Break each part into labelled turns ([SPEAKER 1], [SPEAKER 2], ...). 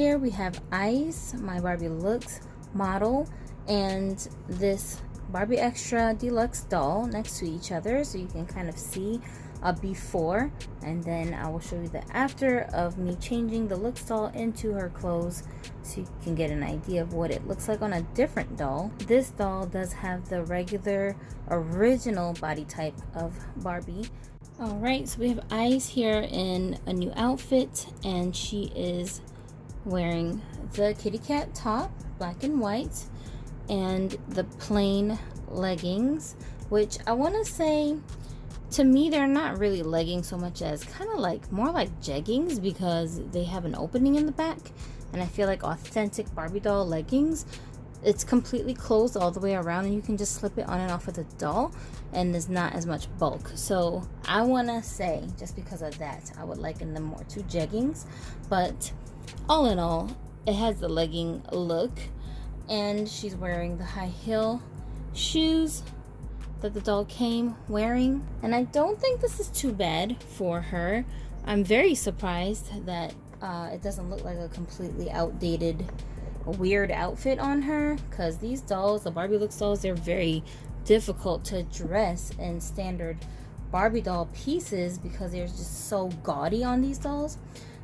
[SPEAKER 1] here we have S.I.S, my Barbie Looks model, and this Barbie Extra Deluxe Doll next to each other, so you can kind of see a before, and then I will show you the after of me changing the Looks doll into her clothes, so you can get an idea of what it looks like on a different doll. This doll does have the regular original body type of Barbie. Alright, so we have S.I.S here in a new outfit, and she is wearing the kitty cat top, black and white, and the plain leggings, which I want to say, to me, they're not really leggings so much as kind of like more like jeggings, because they have an opening in the back, and I feel like authentic Barbie doll leggings, it's completely closed all the way around and you can just slip it on and off of the doll, and there's not as much bulk. So I want to say, just because of that, I would liken them more to jeggings, but all in all, it has the legging look, and she's wearing the high heel shoes that the doll came wearing, and I don't think this is too bad for her. I'm very surprised that it doesn't look like a completely outdated, weird outfit on her, because these dolls, the Barbie Looks dolls, they're very difficult to dress in standard Barbie doll pieces because they're just so gaudy on these dolls.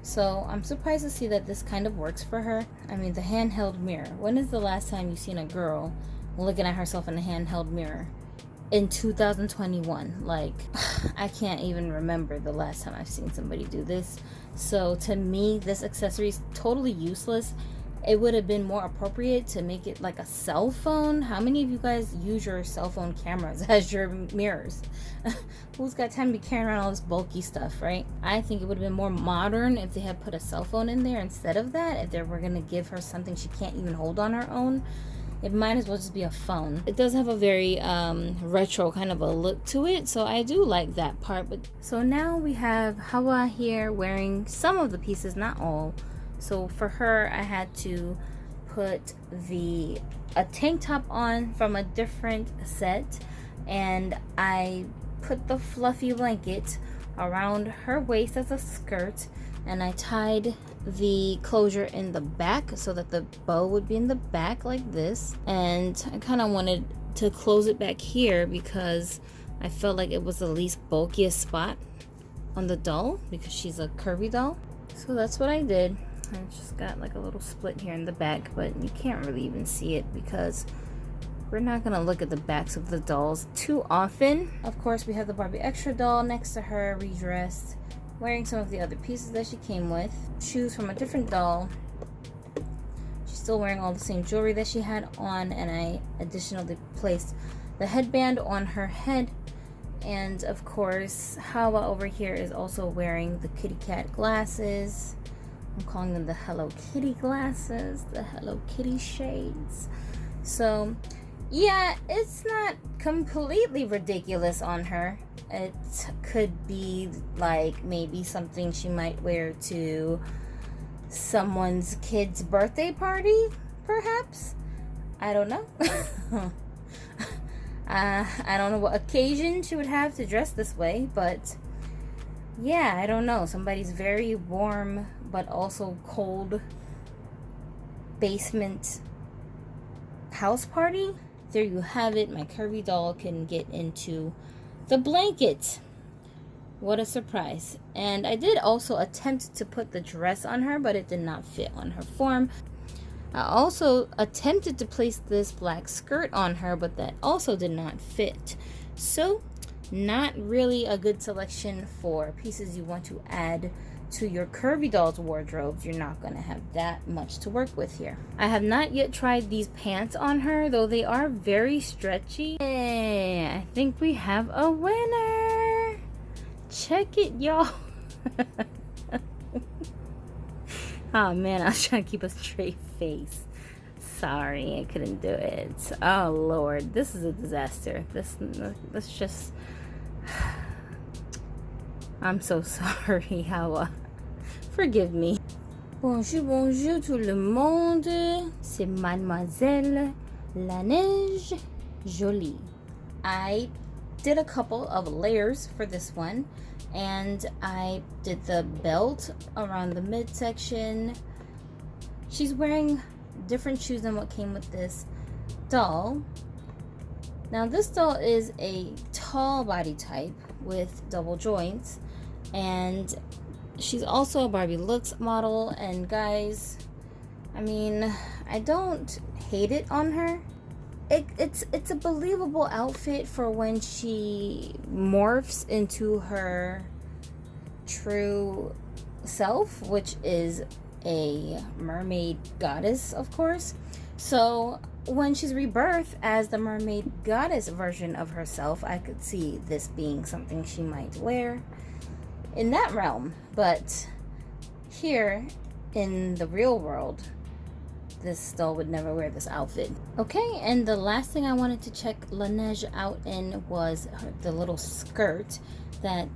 [SPEAKER 1] So I'm surprised to see that this kind of works for her. I mean, the handheld mirror. When is the last time you've seen a girl looking at herself in a handheld mirror? In 2021, like, I can't even remember the last time I've seen somebody do this. So to me, this accessory is totally useless. It would have been more appropriate to make it like a cell phone. How many of you guys use your cell phone cameras as your mirrors? Who's got time to be carrying around all this bulky stuff, right? I think it would have been more modern if they had put a cell phone in there instead of that. If they were going to give her something she can't even hold on her own, it might as well just be a phone. It does have a very retro kind of a look to it, so I do like that part. But so now we have Hawa here wearing some of the pieces, not all. So for her, I had to put a tank top on from a different set, and I put the fluffy blanket around her waist as a skirt, and I tied the closure in the back so that the bow would be in the back like this. And I kind of wanted to close it back here because I felt like it was the least bulkiest spot on the doll, because she's a curvy doll. So that's what I did. I just got like a little split here in the back, but you can't really even see it because we're not gonna look at the backs of the dolls too often. Of course, we have the Barbie Extra doll next to her, redressed, wearing some of the other pieces that she came with. Shoes from a different doll. She's still wearing all the same jewelry that she had on, and I additionally placed the headband on her head. And of course, Hawa over here is also wearing the kitty cat glasses. I'm calling them the Hello Kitty glasses, the Hello Kitty shades. So yeah, it's not completely ridiculous on her. It could be like maybe something she might wear to someone's kid's birthday party, perhaps. I don't know. I don't know what occasion she would have to dress this way, but yeah, I don't know. Somebody's very warm but also cold basement house party. There you have it. My curvy doll can get into the blanket. What a surprise. And I did also attempt to put the dress on her, but it did not fit on her form. I also attempted to place this black skirt on her, but that also did not fit. So not really a good selection for pieces you want to add to your curvy doll's wardrobes. You're not going to have that much to work with here. I have not yet tried these pants on her, though they are very stretchy. Hey, I think we have a winner. Check it, y'all. Oh man, I was trying to keep a straight face. Sorry, I couldn't do it. Oh Lord, this is a disaster. Let's just... I'm so sorry, Hawa. Forgive me. Bonjour, bonjour tout le monde. C'est Mademoiselle La Neige Jolie. I did a couple of layers for this one, and I did the belt around the midsection, she's wearing different shoes than what came with this doll. Now this doll is a tall body type with double joints, and she's also a Barbie Looks model. And guys, I mean, I don't hate it on her. It's a believable outfit for when she morphs into her true self, which is a mermaid goddess, of course. So when she's rebirthed as the mermaid goddess version of herself, I could see this being something she might wear in that realm. But here in the real world, this doll would never wear this outfit. Okay, and the last thing I wanted to check Laneige out in was the little skirt that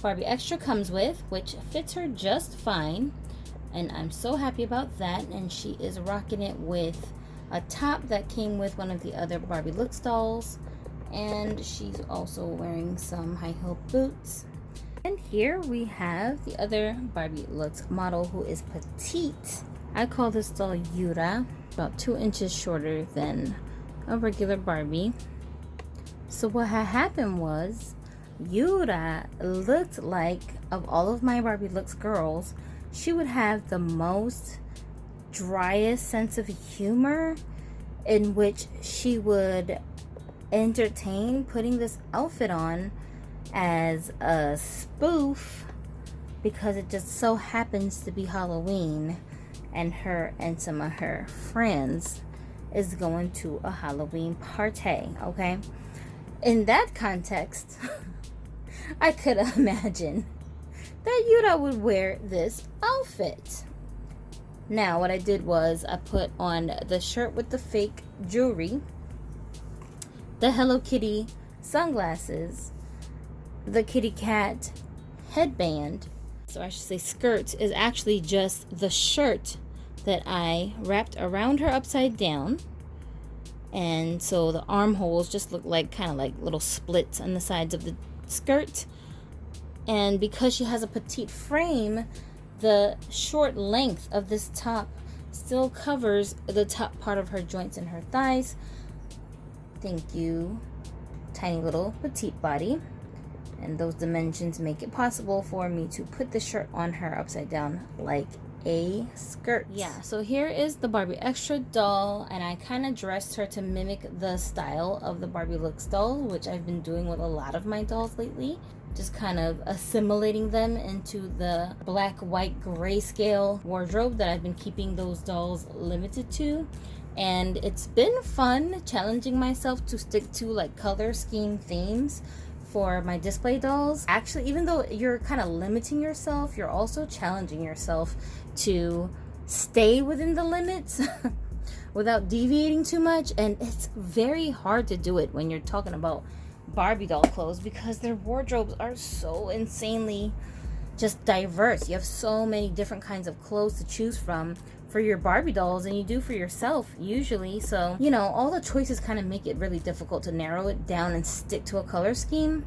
[SPEAKER 1] Barbie Extra comes with, which fits her just fine, and I'm so happy about that. And she is rocking it with a top that came with one of the other Barbie Looks dolls, and she's also wearing some high heel boots. And here we have the other Barbie Looks model, who is Petite. I call this doll Yura, about 2 inches shorter than a regular Barbie. So what had happened was, Yura looked like, of all of my Barbie Looks girls, she would have the most driest sense of humor, in which she would entertain putting this outfit on as a spoof because it just so happens to be Halloween and her and some of her friends is going to a Halloween party. Okay, in that context, I could imagine that Yura would wear this outfit. Now what I did was I put on the shirt with the fake jewelry, the Hello Kitty sunglasses, the kitty cat headband. So I should say skirt is actually just the shirt that I wrapped around her upside down. And so the armholes just look like kind of like little splits on the sides of the skirt. And because she has a petite frame, the short length of this top still covers the top part of her joints and her thighs. Thank you, tiny little petite body. And those dimensions make it possible for me to put the shirt on her upside down like a skirt. Yeah, so here is the Barbie Extra doll, and I kind of dressed her to mimic the style of the Barbie Looks doll, which I've been doing with a lot of my dolls lately. Just kind of assimilating them into the black, white, grayscale wardrobe that I've been keeping those dolls limited to. And it's been fun challenging myself to stick to like color scheme themes for my display dolls. Actually, even though you're kind of limiting yourself, you're also challenging yourself to stay within the limits without deviating too much. And it's very hard to do it when you're talking about Barbie doll clothes because their wardrobes are so insanely just diverse. You have so many different kinds of clothes to choose from for your Barbie dolls than you do for yourself usually. So, you know, all the choices kind of make it really difficult to narrow it down and stick to a color scheme.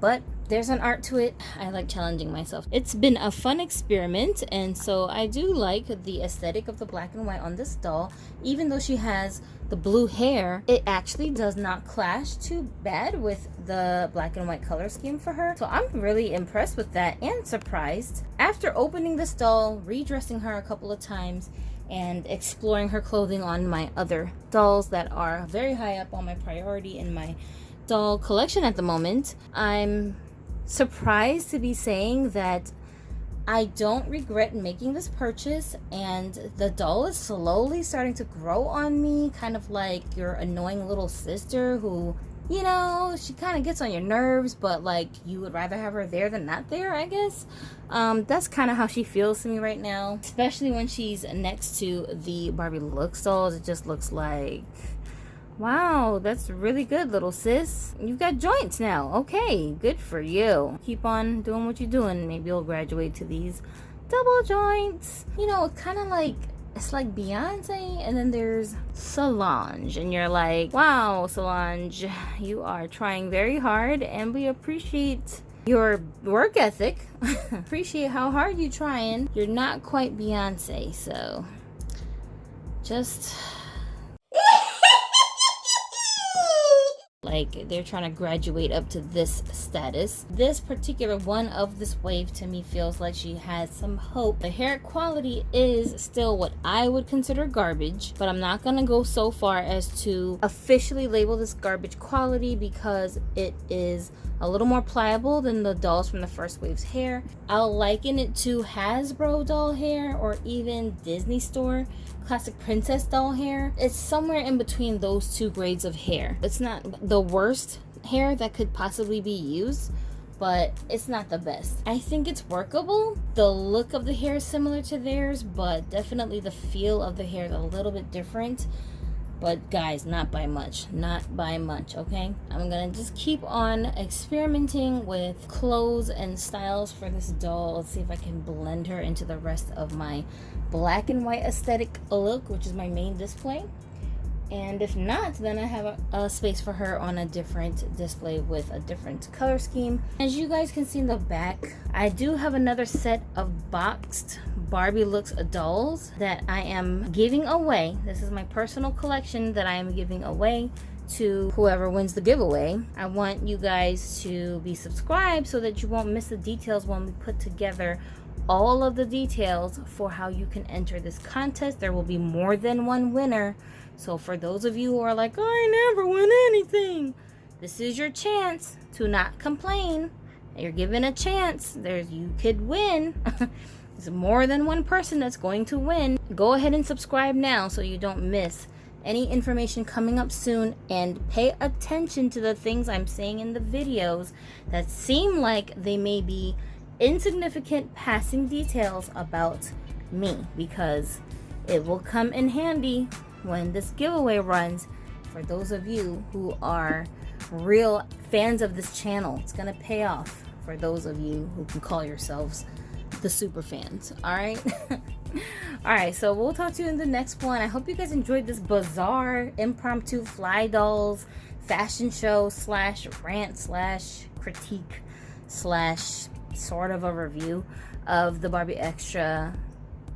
[SPEAKER 1] But there's an art to it. I like challenging myself. It's been a fun experiment, and so I do like the aesthetic of the black and white on this doll. Even though she has the blue hair, it actually does not clash too bad with the black and white color scheme for her. So I'm really impressed with that and surprised. After opening this doll, redressing her a couple of times, and exploring her clothing on my other dolls that are very high up on my priority in my doll collection at the moment, I'm surprised to be saying that I don't regret making this purchase, and the doll is slowly starting to grow on me, kind of like your annoying little sister who, you know, she kind of gets on your nerves, but like you would rather have her there than not there, I guess. That's kind of how she feels to me right now, especially when she's next to the Barbie Looks dolls. It just looks like, wow, that's really good, little sis. You've got joints now. Okay, good for you. Keep on doing what you're doing. Maybe you'll graduate to these double joints. You know, kind of like, it's like Beyonce, and then there's Solange, and you're like, wow, Solange, you are trying very hard, and we appreciate your work ethic. Appreciate how hard you trying. You're not quite Beyonce, so just like they're trying to graduate up to this status. This particular one of this wave to me feels like she has some hope. The hair quality is still what I would consider garbage, but I'm not gonna go so far as to officially label this garbage quality because it is a little more pliable than the dolls from the first wave's hair. I'll liken it to Hasbro doll hair or even Disney Store classic princess doll hair. It's somewhere in between those two grades of hair. It's not the worst hair that could possibly be used, but it's not the best. I think it's workable. The look of the hair is similar to theirs, but definitely the feel of the hair is a little bit different. But guys, not by much, okay? I'm gonna just keep on experimenting with clothes and styles for this doll. Let's see if I can blend her into the rest of my black and white aesthetic look, which is my main display. And if not, then I have a space for her on a different display with a different color scheme. As you guys can see in the back, I do have another set of boxed Barbie Looks Dolls that I am giving away. This is my personal collection that I am giving away to whoever wins the giveaway. I want you guys to be subscribed so that you won't miss the details when we put together all of the details for how you can enter this contest. There will be more than one winner. So for those of you who are like, I never win anything, this is your chance to not complain. You're given a chance. You could win. There's more than one person that's going to win. Go ahead and subscribe now so you don't miss any information coming up soon, and pay attention to the things I'm saying in the videos that seem like they may be insignificant passing details about me, because it will come in handy when this giveaway runs for those of you who are real fans of this channel. It's gonna pay off for those of you who can call yourselves the super fans. All right. All right, so we'll talk to you in the next one. I hope you guys enjoyed this bizarre impromptu fly dolls fashion show slash rant slash critique slash sort of a review of the Barbie Extra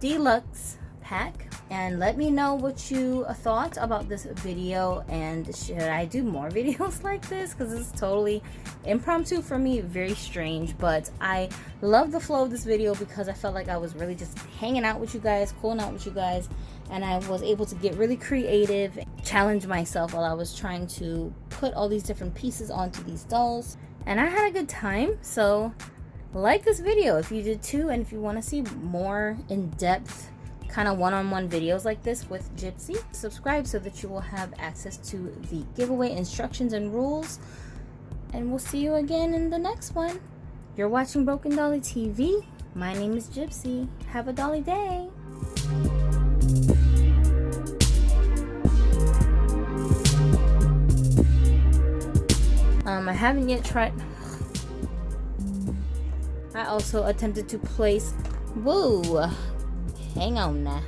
[SPEAKER 1] Deluxe pack. And let me know what you thought about this video, and should I do more videos like this, because it's totally impromptu for me, very strange, but I love the flow of this video because I felt like I was really just hanging out with you guys, cooling out with you guys, and I was able to get really creative, challenge myself while I was trying to put all these different pieces onto these dolls, and I had a good time. So like this video if you did too, and if you want to see more in-depth kind of one-on-one videos like this with Gypsie, subscribe so that you will have access to the giveaway instructions and rules, and we'll see you again in the next one. You're watching Broken Dolly TV. My name is Gypsie. Have a dolly day. I haven't yet tried. I also attempted to place, whoa, hang on now.